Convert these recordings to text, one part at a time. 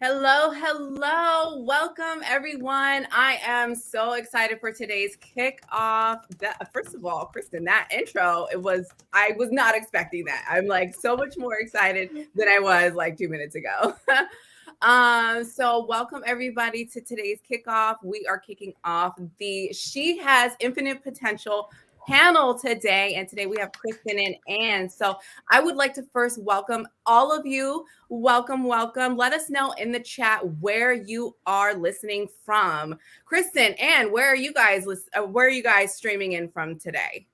Hello, hello. Welcome, everyone. I am so excited for today's kickoff. First of all, Kristen, that intro, I was not expecting that. I'm like so much more excited than I was like 2 minutes ago. So welcome everybody to today's kickoff. We are kicking off the She Has Infinite Potential panel today. And today we have Kristen and Anne. So I would like to first welcome all of you. Welcome. Let us know in the chat where you are listening from. Kristen, Anne, where are you guys streaming in from today?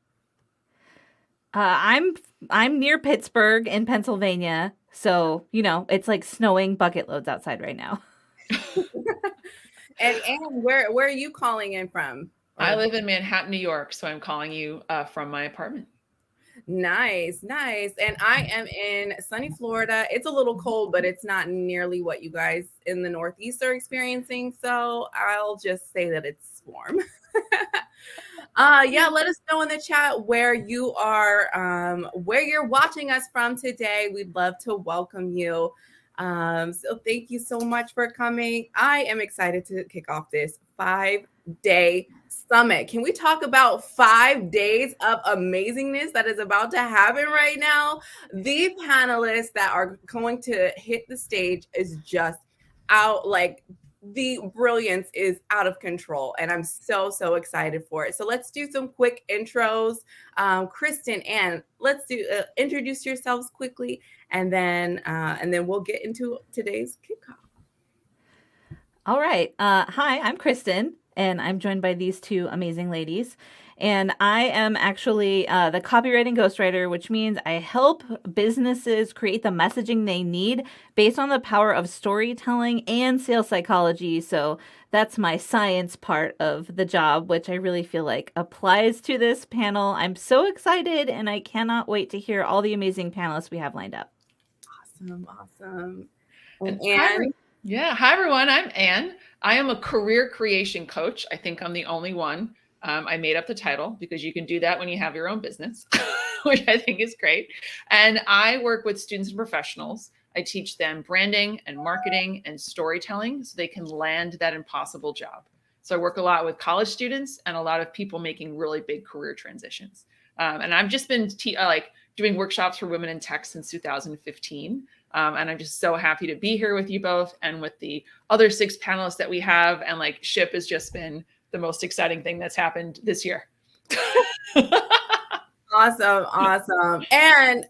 I'm near Pittsburgh in Pennsylvania, so it's like snowing bucket loads outside right now. And Anne, where are you calling in from? I live in Manhattan, New York, so I'm calling you from my apartment. Nice. And I am in sunny Florida. It's a little cold, but it's not nearly what you guys in the Northeast are experiencing. So I'll just say that it's warm. Yeah, let us know in the chat where you are, where you're watching us from today. We'd love to welcome you. So thank you so much for coming. I am excited to kick off this 5-day summit. Can we talk about 5 days of amazingness that is about to happen right now? The panelists that are going to hit the stage is just out, like the brilliance is out of control, and I'm so excited for it. So let's do some quick intros. Kristen, Anne, let's do introduce yourselves quickly, and then we'll get into today's kickoff. All right. Hi, I'm Kristen, and I'm joined by these two amazing ladies. And I am actually the copywriting ghostwriter, which means I help businesses create the messaging they need based on the power of storytelling and sales psychology. So that's my science part of the job, which I really feel like applies to this panel. I'm so excited, and I cannot wait to hear all the amazing panelists we have lined up. Awesome. And Anne? Hi, everyone. I'm Anne. I am a career creation coach. I think I'm the only one. I made up the title because you can do that when you have your own business, which I think is great. And I work with students and professionals. I teach them branding and marketing and storytelling so they can land that impossible job. So I work a lot with college students and a lot of people making really big career transitions. And I've just been doing workshops for women in tech since 2015. And I'm just so happy to be here with you both and with the other 6 panelists that we have. And SHIP has just been the most exciting thing that's happened this year. Awesome. And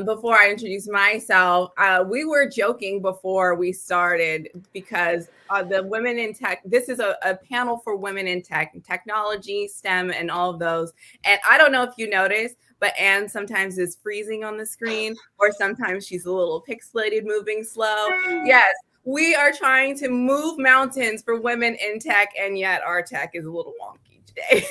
before I introduce myself, we were joking before we started because the women in tech, this is a panel for women in tech, technology, STEM, and all of those. And I don't know if you noticed, but Anne sometimes is freezing on the screen, or sometimes she's a little pixelated, moving slow. Yes. We are trying to move mountains for women in tech, and yet our tech is a little wonky today.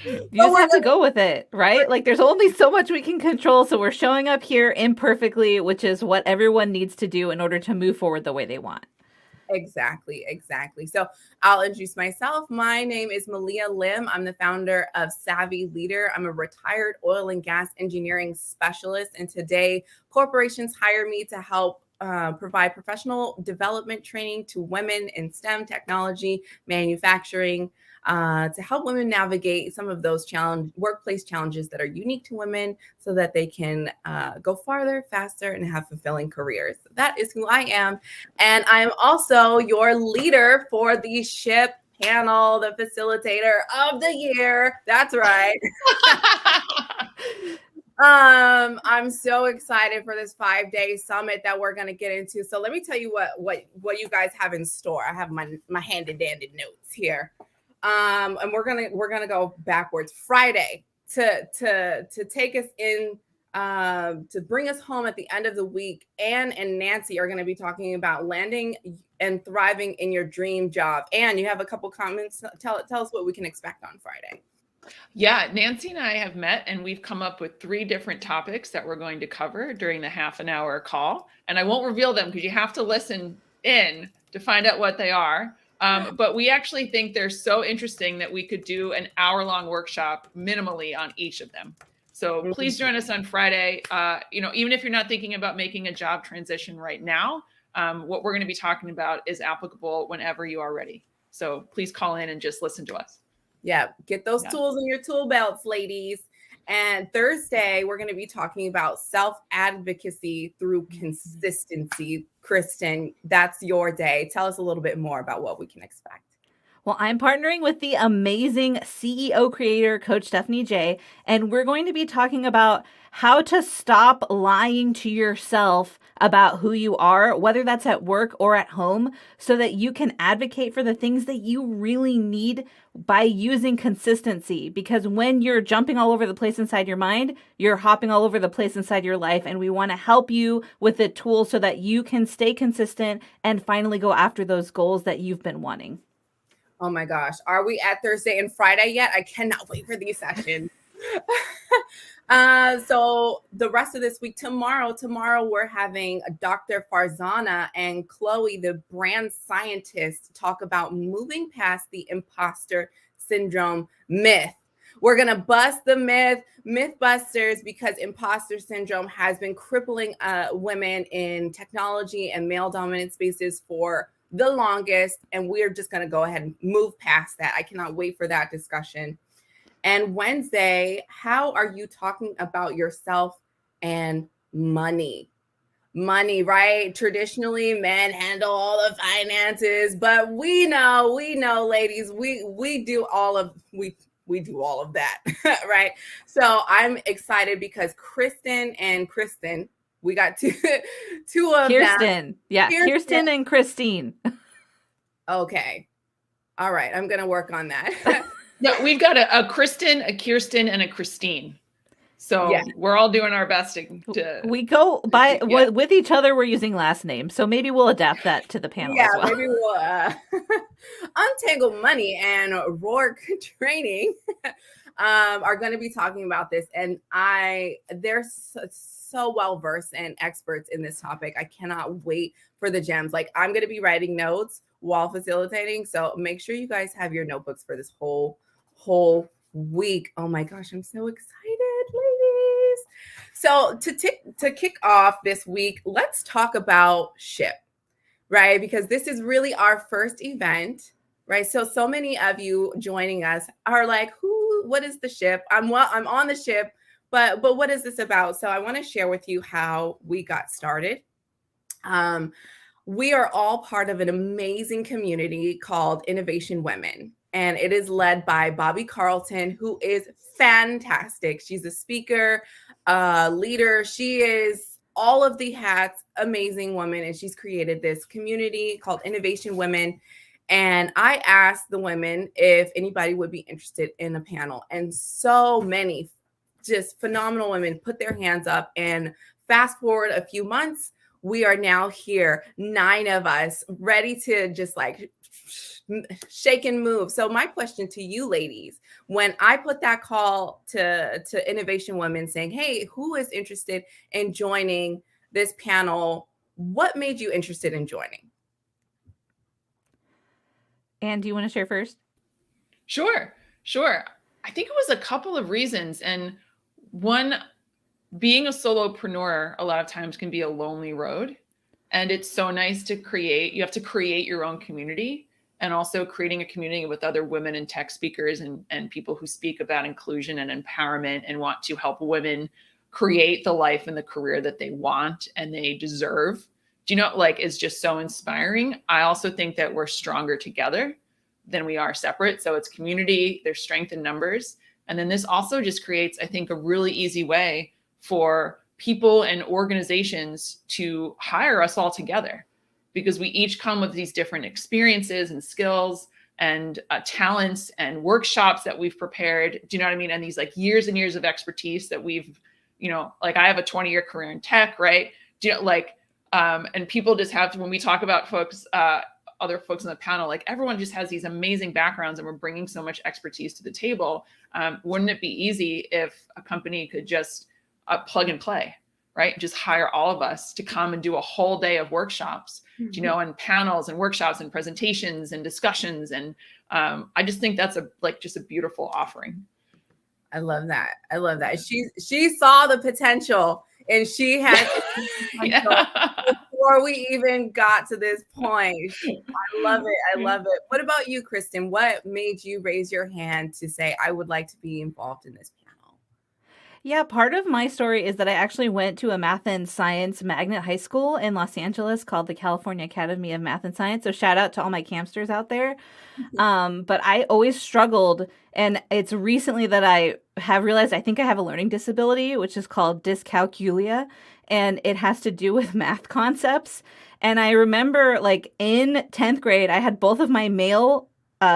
You just have to go with it, right? Like there's only so much we can control. So we're showing up here imperfectly, which is what everyone needs to do in order to move forward the way they want. Exactly. So I'll introduce myself. My name is Malia Lim. I'm the founder of Savvy Leader. I'm a retired oil and gas engineering specialist. And today corporations hire me to help provide professional development training to women in STEM, technology, manufacturing, to help women navigate some of those workplace challenges that are unique to women so that they can go farther, faster, and have fulfilling careers. That is who I am. And I'm also your leader for the SHIP panel, the facilitator of the year. That's right. I'm so excited for this 5-day summit that we're going to get into. So let me tell you what you guys have in store. I have my handy dandy notes here. And we're gonna go backwards. Friday to take us in, to bring us home at the end of the week. Anne and Nancy are going to be talking about landing and thriving in your dream job. Anne, you have a couple comments. Tell us what we can expect on Friday. Yeah, Nancy and I have met and we've come up with 3 different topics that we're going to cover during the half-an-hour call. And I won't reveal them because you have to listen in to find out what they are. But we actually think they're so interesting that we could do an hour-long workshop minimally on each of them. So please join us on Friday. Even if you're not thinking about making a job transition right now, what we're going to be talking about is applicable whenever you are ready. So please call in and just listen to us. Yeah, get those tools in your tool belts, ladies. And Thursday, we're going to be talking about self-advocacy through consistency. Kristen, that's your day. Tell us a little bit more about what we can expect. Well, I'm partnering with the amazing CEO creator, Coach Stephanie J, and we're going to be talking about how to stop lying to yourself about who you are, whether that's at work or at home, so that you can advocate for the things that you really need by using consistency. Because when you're jumping all over the place inside your mind, you're hopping all over the place inside your life. And we want to help you with the tools so that you can stay consistent and finally go after those goals that you've been wanting. Oh my gosh. Are we at Thursday and Friday yet? I cannot wait for these sessions. So the rest of this week, tomorrow we're having Dr. Farzana and Chloe, the brand scientist, talk about moving past the imposter syndrome myth. We're going to bust the mythbusters, because imposter syndrome has been crippling women in technology and male dominant spaces for the longest, and we're just going to go ahead and move past that. I cannot wait for that discussion. And Wednesday, how are you talking about yourself and money? Money, right? Traditionally, men handle all the finances, but we know, ladies, we do all of that, right? So I'm excited because Kristen, we got two of Kirsten. them. Yeah, Kirsten and Christine. Okay. All right. I'm going to work on that. No, we've got a Kristen, a Kirsten, and a Christine. So we're all doing our best to we go by with each other. We're using last names, so maybe we'll adapt that to the panel as well. Maybe we'll untangle money and Rourke training are going to be talking about this, and they're so well versed and experts in this topic. I cannot wait for the gems. Like, I'm going to be writing notes while facilitating, so make sure you guys have your notebooks for this whole week. Oh my gosh, I'm so excited, ladies. So to kick off this week, let's talk about SHIP, right? Because this is really our first event, right? So many of you joining us are like, what is the SHIP? I'm on the SHIP, but what is this about? So I want to share with you how we got started. We are all part of an amazing community called Innovation Women, and it is led by Bobby Carlton, who is fantastic. She's a speaker, leader. She is all of the hats, amazing woman, and she's created this community called Innovation Women. And I asked the women if anybody would be interested in a panel, and so many just phenomenal women put their hands up. And fast forward a few months, we are now here, 9 of us, ready to just like shake and move. So my question to you ladies, when I put that call to Innovation Women saying, hey, who is interested in joining this panel? What made you interested in joining? Anne, do you want to share first? Sure. I think it was a couple of reasons. And one, being a solopreneur a lot of times can be a lonely road. And it's so nice to you have to create your own community, and also creating a community with other women and tech speakers and people who speak about inclusion and empowerment and want to help women create the life and the career that they want and they deserve. Do you know, like, it's just so inspiring. I also think that we're stronger together than we are separate. So it's community, there's strength in numbers. And then this also just creates, I think, a really easy way for people and organizations to hire us all together, because we each come with these different experiences and skills and talents and workshops that we've prepared. Do you know what I mean? And these like years and years of expertise that we've, like I have a 20-year career in tech, right? Do you know, like, and people just have to, when we talk about folks, other folks on the panel, like everyone just has these amazing backgrounds and we're bringing so much expertise to the table. Wouldn't it be easy if a company could just plug and play, right? Just hire all of us to come and do a whole day of workshops, and panels and workshops and presentations and discussions. And I just think that's just a beautiful offering. I love that. I love that. She saw the potential, and she had the potential before we even got to this point. I love it. I love it. What about you, Kristen? What made you raise your hand to say, I would like to be involved in this panel? Yeah, part of my story is that I actually went to a math and science magnet high school in Los Angeles called the California Academy of Math and Science. So shout out to all my campsters out there. But I always struggled, and it's recently that I have realized I think I have a learning disability, which is called dyscalculia, and it has to do with math concepts. And I remember, like, in 10th grade, I had both of my male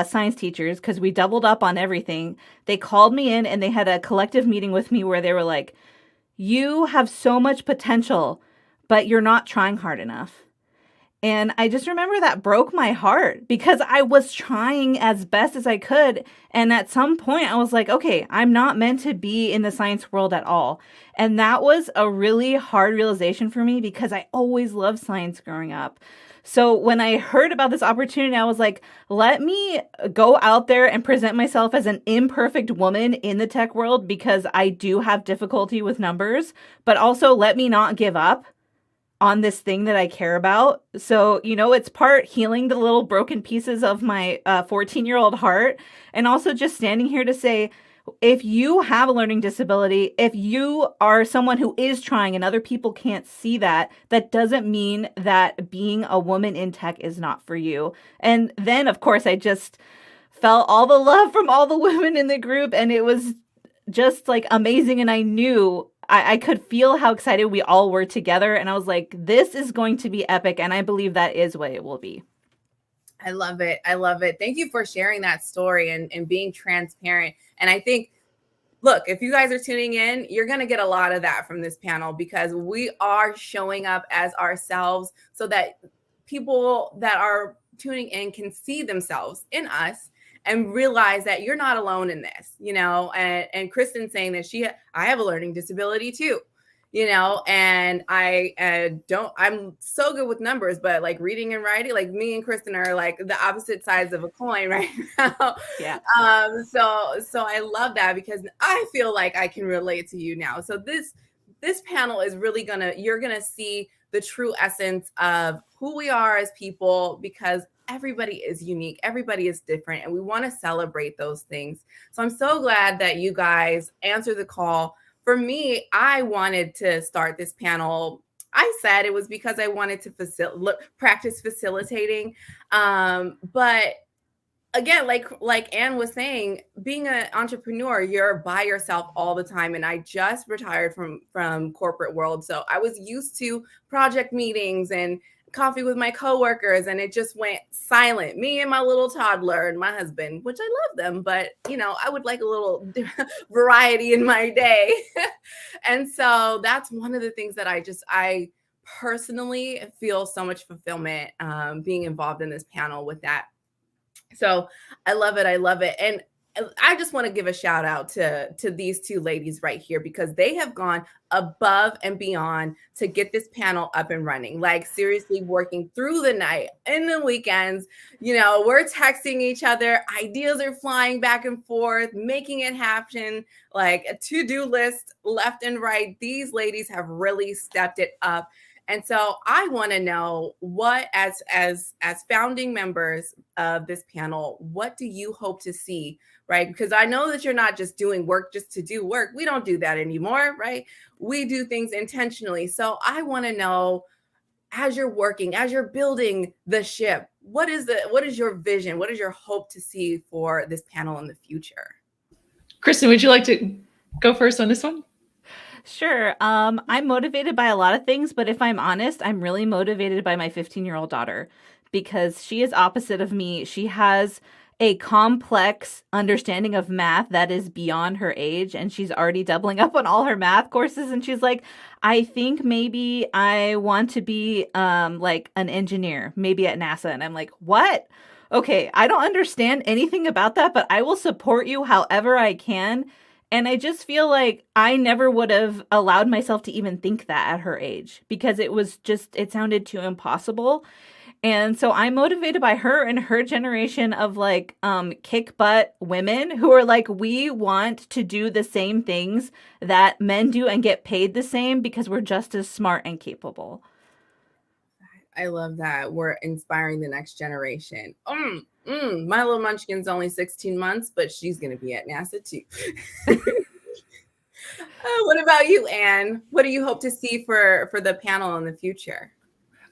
science teachers, because we doubled up on everything. They called me in and they had a collective meeting with me where they were like, you have so much potential, but you're not trying hard enough. And I just remember that broke my heart because I was trying as best as I could. And at some point I was like, okay, I'm not meant to be in the science world at all. And that was a really hard realization for me because I always loved science growing up. So when I heard about this opportunity, I was like, let me go out there and present myself as an imperfect woman in the tech world because I do have difficulty with numbers, but also let me not give up on this thing that I care about. So, it's part healing the little broken pieces of my 14-year-old heart, and also just standing here to say, if you have a learning disability, if you are someone who is trying and other people can't see that, that doesn't mean that being a woman in tech is not for you. And then, of course, I just felt all the love from all the women in the group, and it was just like amazing. And I knew I could feel how excited we all were together. And I was like, this is going to be epic. And I believe that is what it will be. I love it. I love it. Thank you for sharing that story and being transparent. And I think, look, if you guys are tuning in, you're going to get a lot of that from this panel because we are showing up as ourselves so that people that are tuning in can see themselves in us and realize that you're not alone in this, and Kristen saying that I have a learning disability too, and I'm so good with numbers, but like reading and writing, like me and Kristen are like the opposite sides of a coin right now. Yeah. So I love that because I feel like I can relate to you now. So this panel is really you're gonna see the true essence of who we are as people because everybody is unique, everybody is different, and we want to celebrate those things. So I'm so glad that you guys answered the call. For me, I wanted to start this panel. I said it was because I wanted to practice facilitating. But again, like Anne was saying, being an entrepreneur, you're by yourself all the time. And I just retired from corporate world. So I was used to project meetings and coffee with my coworkers, and it just went silent. Me and my little toddler and my husband, which I love them, but I would like a little variety in my day. And so that's one of the things that I personally feel so much fulfillment being involved in this panel with that. So I love it. I love it. And I just want to give a shout out to these two ladies right here because they have gone above and beyond to get this panel up and running, like seriously working through the night in the weekends. We're texting each other. Ideas are flying back and forth, making it happen, like a to-do list left and right. These ladies have really stepped it up. And so I want to know what, as founding members of this panel, what do you hope to see, right? Because I know that you're not just doing work just to do work. We don't do that anymore, right? We do things intentionally. So I want to know, as you're working, as you're building the ship, what is your vision? What is your hope to see for this panel in the future? Kristen, would you like to go first on this one? Sure. I'm motivated by a lot of things, but if I'm honest, I'm really motivated by my 15-year-old daughter because she is opposite of me. She has a complex understanding of math that is beyond her age, and she's already doubling up on all her math courses. And she's like, I think maybe I want to be like an engineer, maybe at NASA. And I'm like, what? Okay, I don't understand anything about that, but I will support you however I can. And I just feel like I never would have allowed myself to even think that at her age because it sounded too impossible. And so I'm motivated by her and her generation of like kick butt women who are like, we want to do the same things that men do and get paid the same because we're just as smart and capable. I love that. We're inspiring the next generation. My little munchkin's only 16 months, but she's going to be at NASA too. What about you, Anne? What do you hope to see for the panel in the future?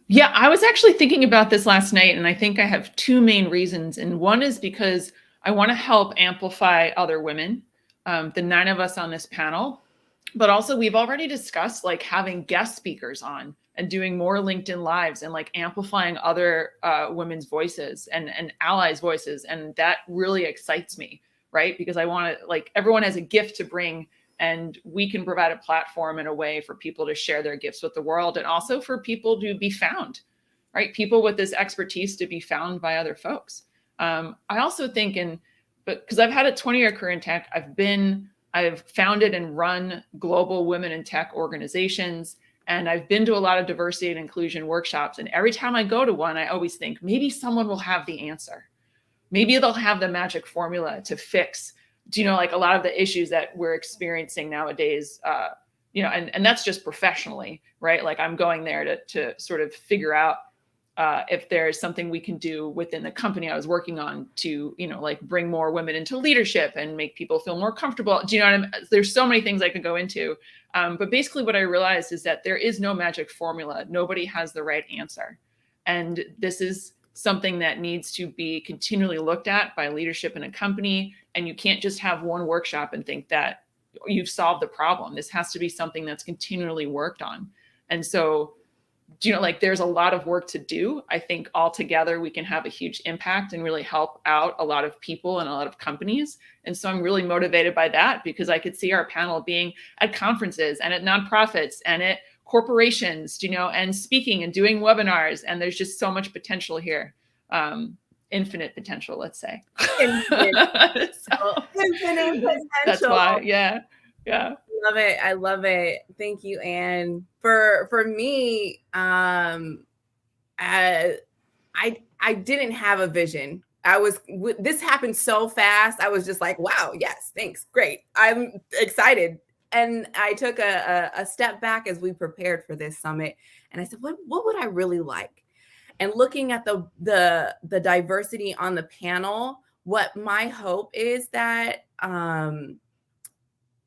Yeah, I was actually thinking about this last night, and I think I have two main reasons. And one is because I want to help amplify other women, the 9 of us on this panel. But also, we've already discussed like having guest speakers on and doing more LinkedIn lives and like amplifying other women's voices and allies' voices. And that really excites me, right? Because I want to, like, everyone has a gift to bring, and we can provide a platform and a way for people to share their gifts with the world, and also for people to be found, right? People with this expertise to be found by other folks. I also think because I've had a 20-year career in tech, I've founded and run global women in tech organizations, and I've been to a lot of diversity and inclusion workshops. And every time I go to one, I always think maybe someone will have the answer. Maybe they'll have the magic formula to fix, like a lot of the issues that we're experiencing nowadays, and that's just professionally, right? Like I'm going there to sort of figure out if there's something we can do within the company I was working on to, like bring more women into leadership and make people feel more comfortable. Do you know what I mean? There's so many things I could go into. But basically what I realized is that there is no magic formula. Nobody has the right answer. And this is something that needs to be continually looked at by leadership in a company. And you can't just have one workshop and think that you've solved the problem. This has to be something that's continually worked on. And so, like there's a lot of work to do. I think all together we can have a huge impact and really help out a lot of people and a lot of companies. And so I'm really motivated by that, because I could see our panel being at conferences and at nonprofits and at corporations, and speaking and doing webinars. And there's just so much potential here. Infinite potential, let's say. Infinite potential. That's why, yeah. I love it. Thank you, Anne. For me, I didn't have a vision. This happened so fast. I was just like, wow, yes, thanks, great. I'm excited. And I took a step back as we prepared for this summit, and I said, what would I really like? And looking at the diversity on the panel, what my hope is that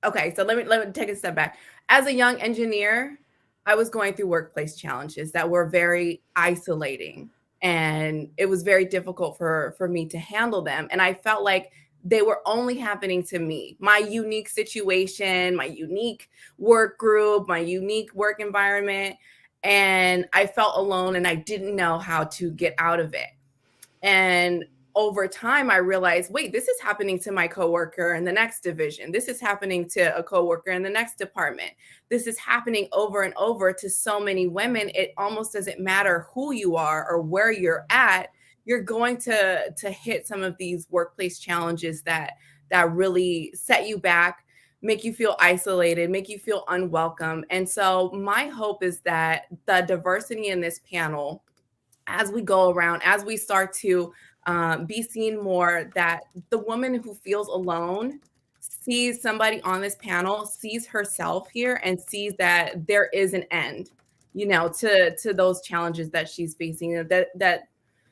okay, so let me take a step back. As a young engineer, I was going through workplace challenges that were very isolating, and it was very difficult for me to handle them. And I felt like they were only happening to me, my unique situation, my unique work group, my unique work environment. And I felt alone, and I didn't know how to get out of it. And over time, I realized, wait, this is happening to my coworker in the next division. This is happening to a coworker in the next department. This is happening over and over to so many women. It almost doesn't matter who you are or where you're at. You're going to hit some of these workplace challenges that really set you back, make you feel isolated, make you feel unwelcome. And so my hope is that the diversity in this panel, as we go around, as we start to be seen more, that the woman who feels alone sees somebody on this panel, sees herself here, and sees that there is an end, to those challenges that she's facing, that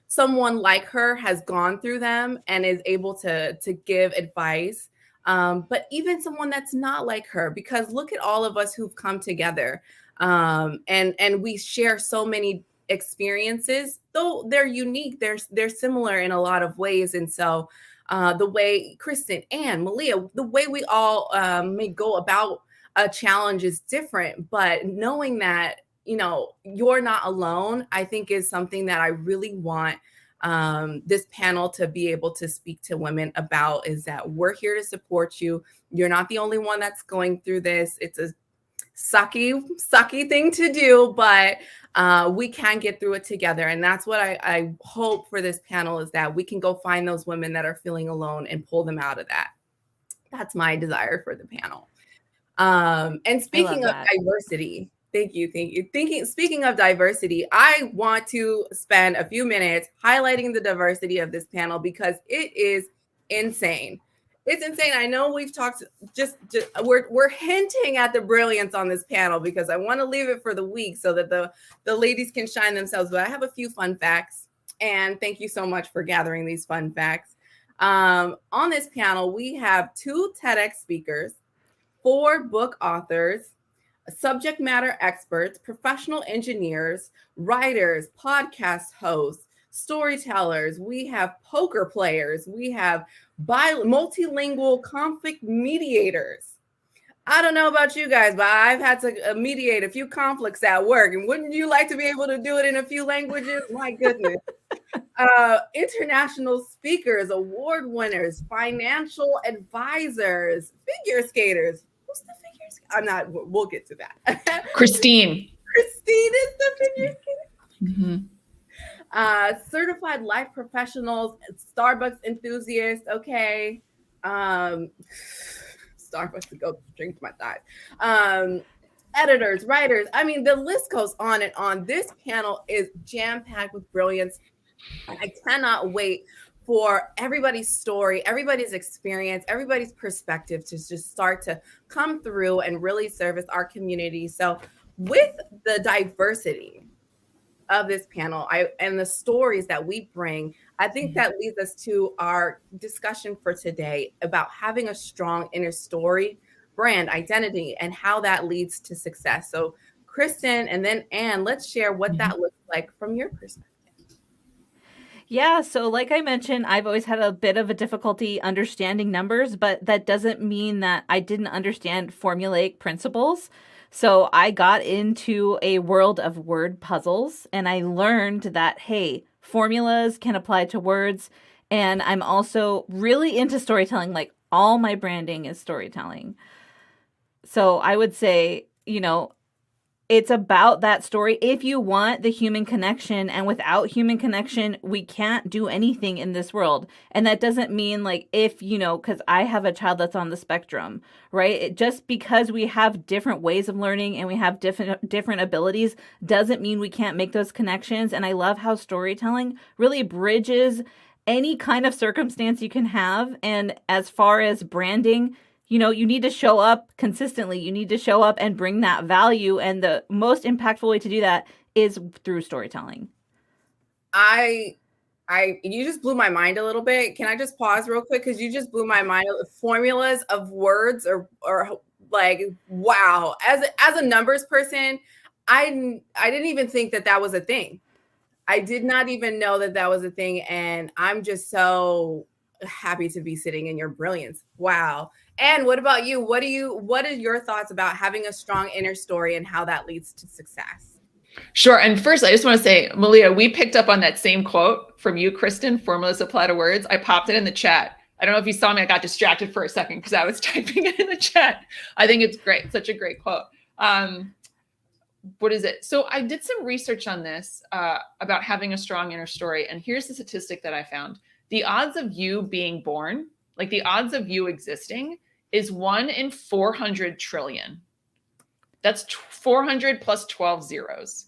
someone like her has gone through them and is able to give advice. But even someone that's not like her, because look at all of us who've come together, and we share so many experiences, though they're unique, they're similar in a lot of ways. And so the way Kristen, Anne, Malia, the way we all may go about a challenge is different, but knowing that you're not alone, I think is something that I really want this panel to be able to speak to women about, is that we're here to support you. You're not the only one that's going through this. It's a sucky thing to do, but we can get through it together. And that's what I hope for this panel, is that we can go find those women that are feeling alone and pull them out of that. That's my desire for the panel. And speaking of diversity, Thank you. Speaking of diversity, I want to spend a few minutes highlighting the diversity of this panel because it is insane. It's insane. I know we've talked we're hinting at the brilliance on this panel because I want to leave it for the week so that the ladies can shine themselves. But I have a few fun facts, and thank you so much for gathering these fun facts. On this panel, we have 2 TEDx speakers, 4 book authors, subject matter experts, professional engineers, writers, podcast hosts, storytellers. We have poker players. We have multilingual conflict mediators. I don't know about you guys, but I've had to mediate a few conflicts at work. And wouldn't you like to be able to do it in a few languages? My goodness. International speakers, award winners, financial advisors, figure skaters. Who's the figure skater? I'm not, we'll get to that. Christine. Christine is the figure skater. Mm-hmm. Certified life professionals, Starbucks enthusiasts. Okay. Starbucks to go drink my thighs. Editors, writers. I mean, the list goes on and on. This panel is jam-packed with brilliance. I cannot wait for everybody's story, everybody's experience, everybody's perspective to just start to come through and really service our community. So with the diversity of this panel and the stories that we bring, I think that leads us to our discussion for today about having a strong inner story, brand identity, and how that leads to success. So Kristen and then Anne, let's share what that looks like from your perspective. Yeah, so like I mentioned, I've always had a bit of a difficulty understanding numbers, but that doesn't mean that I didn't understand formulaic principles. So I got into a world of word puzzles and I learned that, hey, formulas can apply to words. And I'm also really into storytelling. Like all my branding is storytelling. So I would say, it's about that story. If you want the human connection, and without human connection, we can't do anything in this world. And that doesn't mean like because I have a child that's on the spectrum, right? Just because we have different ways of learning and we have different abilities doesn't mean we can't make those connections. And I love how storytelling really bridges any kind of circumstance you can have. And as far as branding, you need to show up consistently. You need to show up and bring that value. And the most impactful way to do that is through storytelling. You just blew my mind a little bit. Can I just pause real quick? Because you just blew my mind. Formulas of words or like, wow. As a numbers person, I didn't even think that was a thing. I did not even know that was a thing. And I'm just so happy to be sitting in your brilliance. Wow. And what about you? What are your thoughts about having a strong inner story and how that leads to success? Sure. And first, I just want to say, Malia, we picked up on that same quote from you, Kristen, formulas apply to words. I popped it in the chat. I don't know if you saw me. I got distracted for a second because I was typing it in the chat. I think it's great. Such a great quote. What is it? So I did some research on this about having a strong inner story. And here's the statistic that I found. The odds of you being born, like the odds of you existing, is 1 in 400 trillion. That's 400 plus 12 zeros.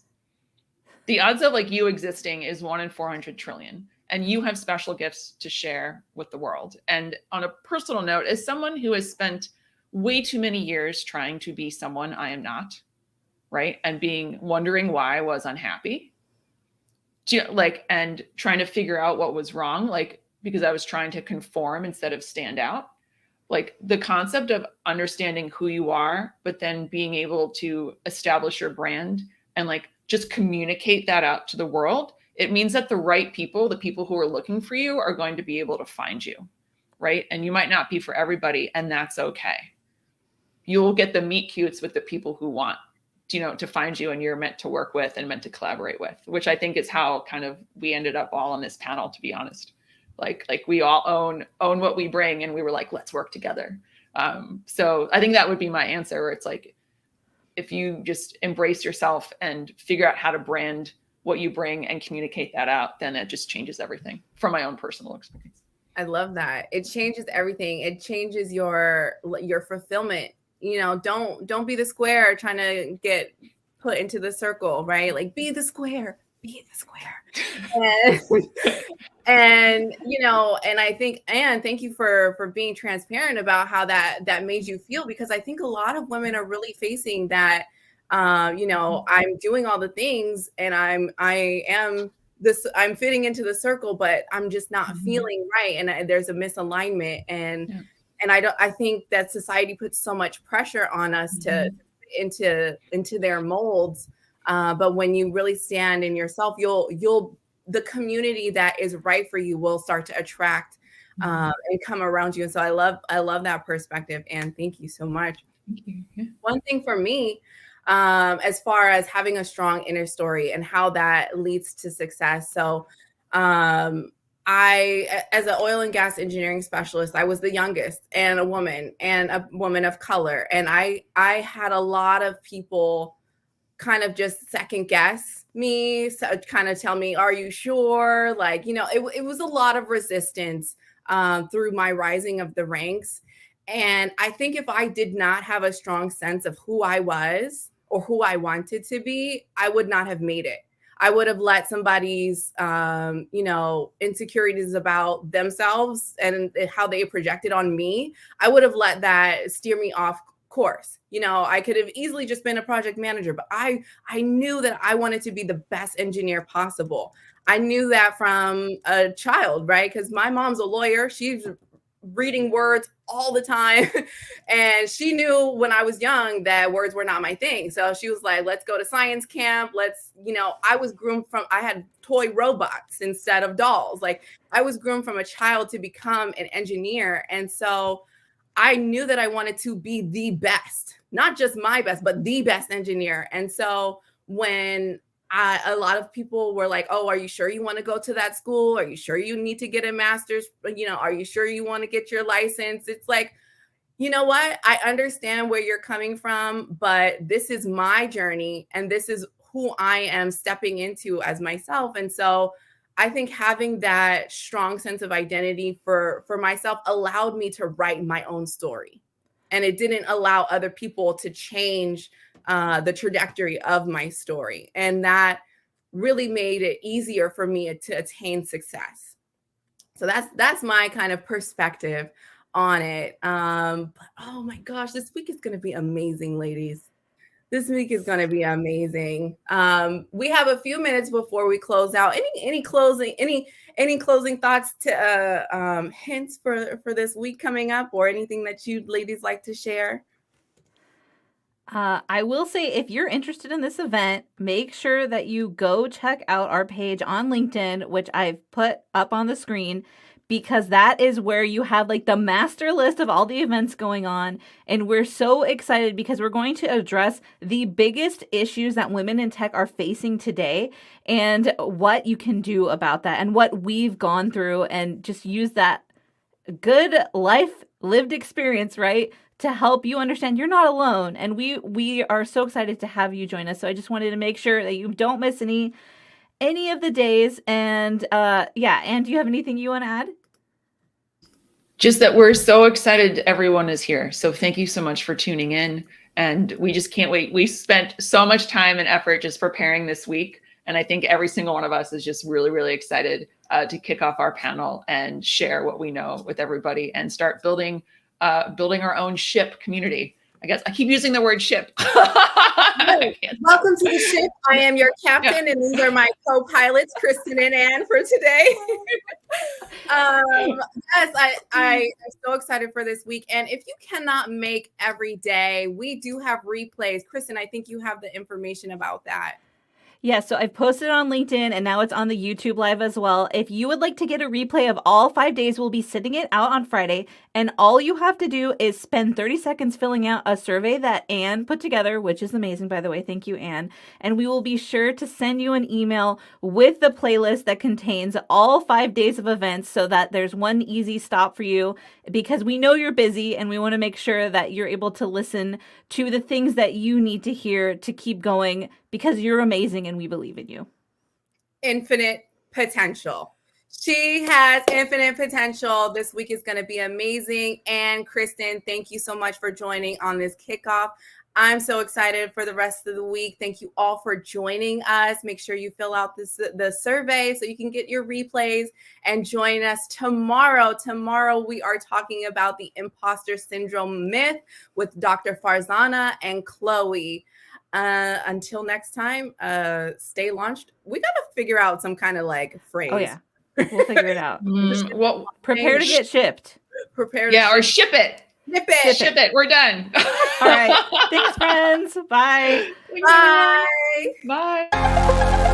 The odds of like you existing is 1 in 400 trillion. And you have special gifts to share with the world. And on a personal note, as someone who has spent way too many years trying to be someone I am not, right? And wondering why I was unhappy, and trying to figure out what was wrong, because I was trying to conform instead of stand out. Like the concept of understanding who you are, but then being able to establish your brand and just communicate that out to the world. It means that the right people, the people who are looking for you, are going to be able to find you, right? And you might not be for everybody, and that's okay. You will get the meet cutes with the people who want, to find you and you're meant to work with and meant to collaborate with, which I think is how kind of we ended up all on this panel, to be honest. Like we all own what we bring, and we were like, let's work together. So I think that would be my answer, where it's like, if you just embrace yourself and figure out how to brand what you bring and communicate that out, then it just changes everything, from my own personal experience. I love that. It changes everything. It changes your fulfillment. Don't be the square trying to get put into the circle, right? Like, be the square, be the square. And and I think, Anne, thank you for being transparent about how that made you feel, because I think a lot of women are really facing that. I'm doing all the things, and I'm fitting into the circle, but I'm just not feeling right, and there's a misalignment, and I think that society puts so much pressure on us to into their molds. But when you really stand in yourself, the community that is right for you will start to attract and come around you. And so I love that perspective. And thank you so much. Thank you. Yeah. One thing for me, as far as having a strong inner story and how that leads to success. So I, as an oil and gas engineering specialist, I was the youngest and a woman of color. And I had a lot of people kind of just second guess me, so kind of tell me, are you sure? Like, it was a lot of resistance through my rising of the ranks. And I think if I did not have a strong sense of who I was or who I wanted to be, I would not have made it. I would have let somebody's, insecurities about themselves and how they projected on me. I would have let that steer me off course. I could have easily just been a project manager, but I knew that I wanted to be the best engineer possible. I knew that from a child, right? Because my mom's a lawyer. She's reading words all the time. And she knew when I was young that words were not my thing. So she was like, let's go to science camp. I was groomed I had toy robots instead of dolls. Like, I was groomed from a child to become an engineer. And so I knew that I wanted to be the best, not just my best, but the best engineer. And so when a lot of people were like, oh, are you sure you want to go to that school? Are you sure you need to get a master's? Are you sure you want to get your license? It's like, you know what? I understand where you're coming from, but this is my journey and this is who I am stepping into as myself. And so I think having that strong sense of identity for myself allowed me to write my own story. And it didn't allow other people to change the trajectory of my story. And that really made it easier for me to attain success. So that's my kind of perspective on it. But oh my gosh, this week is going to be amazing, ladies. This week is going to be amazing. We have a few minutes before we close out. Any closing thoughts to hints for this week coming up, or anything that you ladies like to share? I will say, if you're interested in this event, make sure that you go check out our page on LinkedIn, which I've put up on the screen, because that is where you have like the master list of all the events going on. And we're so excited because we're going to address the biggest issues that women in tech are facing today and what you can do about that and what we've gone through, and just use that good life lived experience, right, to help you understand you're not alone. And we are so excited to have you join us. So I just wanted to make sure that you don't miss any of the days. And and do you have anything you want to add? Just that we're so excited everyone is here. So thank you so much for tuning in. And we just can't wait. We spent so much time and effort just preparing this week. And I think every single one of us is just really, really excited to kick off our panel and share what we know with everybody and start building our own ship community. I guess I keep using the word ship. Welcome to the ship. I am your captain, and these are my co-pilots, Kristen and Anne, for today. Yes, I'm so excited for this week. And if you cannot make every day, we do have replays. Kristen, I think you have the information about that. Yeah, so I've posted it on LinkedIn, and now it's on the YouTube Live as well. If you would like to get a replay of all 5 days, we'll be sending it out on Friday. And all you have to do is spend 30 seconds filling out a survey that Anne put together, which is amazing, by the way. Thank you, Anne. And we will be sure to send you an email with the playlist that contains all 5 days of events, so that there's one easy stop for you, because we know you're busy and we want to make sure that you're able to listen to the things that you need to hear to keep going, because you're amazing and we believe in you. Infinite potential. She has infinite potential. This week is going to be amazing. And Kristen, thank you so much for joining on this kickoff. I'm so excited for the rest of the week. Thank you all for joining us. Make sure you fill out the survey so you can get your replays and join us tomorrow. Tomorrow, we are talking about the imposter syndrome myth with Dr. Farzana and Chloe. Until next time, stay launched. We got to figure out some kind of like phrase. Oh, yeah. We'll figure it out. Well, prepare to get shipped. Prepare. Yeah, or ship it. Ship it. We're done. All right. Thanks, friends. Bye. Bye. Bye.